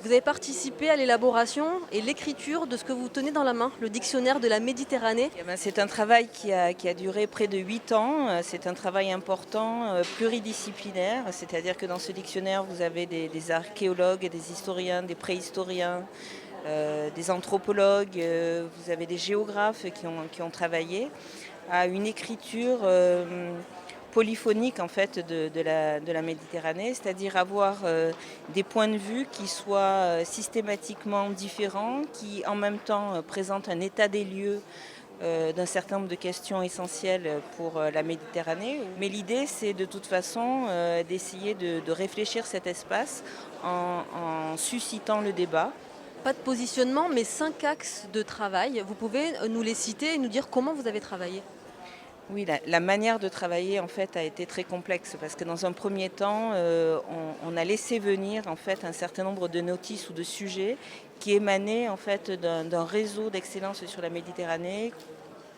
Vous avez participé à l'élaboration et l'écriture de ce que vous tenez dans la main, le dictionnaire de la Méditerranée. Eh ben, c'est un travail qui a duré près de 8 ans. C'est un travail important, pluridisciplinaire. C'est-à-dire que dans ce dictionnaire, vous avez des archéologues, des historiens, des préhistoriens, des anthropologues, vous avez des géographes qui ont travaillé à une écriture polyphonique en fait de la Méditerranée, c'est-à-dire avoir des points de vue qui soient systématiquement différents, qui en même temps présentent un état des lieux d'un certain nombre de questions essentielles pour la Méditerranée. Mais l'idée, c'est de toute façon d'essayer de réfléchir cet espace en suscitant le débat. Pas de positionnement, mais 5 axes de travail. Vous pouvez nous les citer et nous dire comment vous avez travaillé. Oui, la manière de travailler en fait a été très complexe parce que dans un premier temps, on a laissé venir en fait un certain nombre de notices ou de sujets qui émanaient en fait d'un réseau d'excellence sur la Méditerranée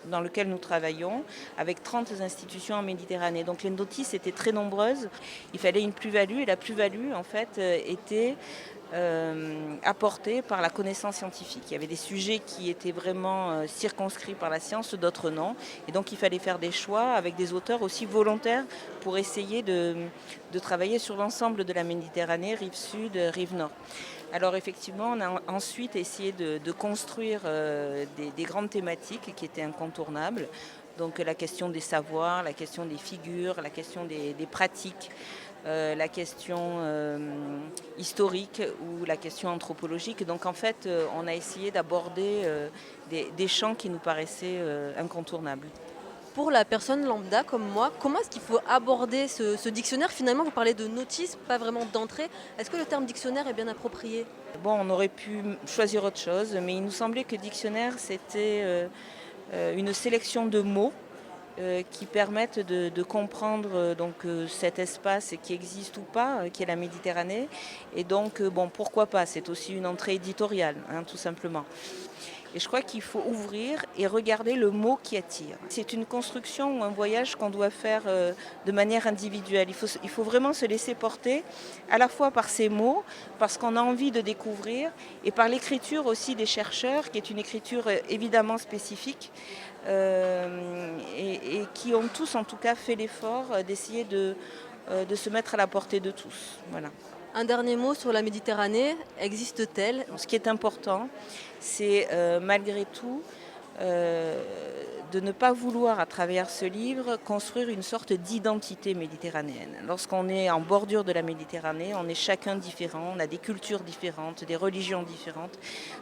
dans lequel nous travaillons, avec 30 institutions en Méditerranée. Donc les notices étaient très nombreuses. Il fallait une plus-value et la plus-value en fait était apportée par la connaissance scientifique. Il y avait des sujets qui étaient vraiment circonscrits par la science, d'autres non. Et donc il fallait faire des choix avec des auteurs aussi volontaires pour essayer de travailler sur l'ensemble de la Méditerranée, rive sud, rive nord. Alors effectivement, on a ensuite essayé de construire des grandes thématiques qui étaient incontournables. Donc la question des savoirs, la question des figures, la question des pratiques, la question historique ou la question anthropologique. Donc en fait, on a essayé d'aborder des champs qui nous paraissaient incontournables. Pour la personne lambda comme moi, comment est-ce qu'il faut aborder ce dictionnaire? Finalement, vous parlez de notice, pas vraiment d'entrée. Est-ce que le terme dictionnaire est bien approprié? Bon, on aurait pu choisir autre chose, mais il nous semblait que dictionnaire, c'était une sélection de mots qui permettent de comprendre cet espace qui existe ou pas, qui est la Méditerranée. Et donc, bon, pourquoi pas? C'est aussi une entrée éditoriale, hein, tout simplement. Et je crois qu'il faut ouvrir et regarder le mot qui attire. C'est une construction ou un voyage qu'on doit faire de manière individuelle. Il faut vraiment se laisser porter à la fois par ces mots, parce qu'on a envie de découvrir, et par l'écriture aussi des chercheurs, qui est une écriture évidemment spécifique, et qui ont tous en tout cas fait l'effort d'essayer de se mettre à la portée de tous. Voilà. Un dernier mot sur la Méditerranée, existe-t-elle? Ce qui est important, c'est malgré tout euh, de ne pas vouloir, à travers ce livre, construire une sorte d'identité méditerranéenne. Lorsqu'on est en bordure de la Méditerranée, on est chacun différent, on a des cultures différentes, des religions différentes.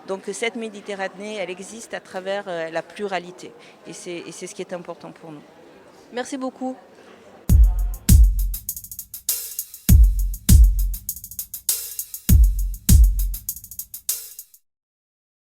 Donc cette Méditerranée, elle existe à travers la pluralité. Et c'est ce qui est important pour nous. Merci beaucoup.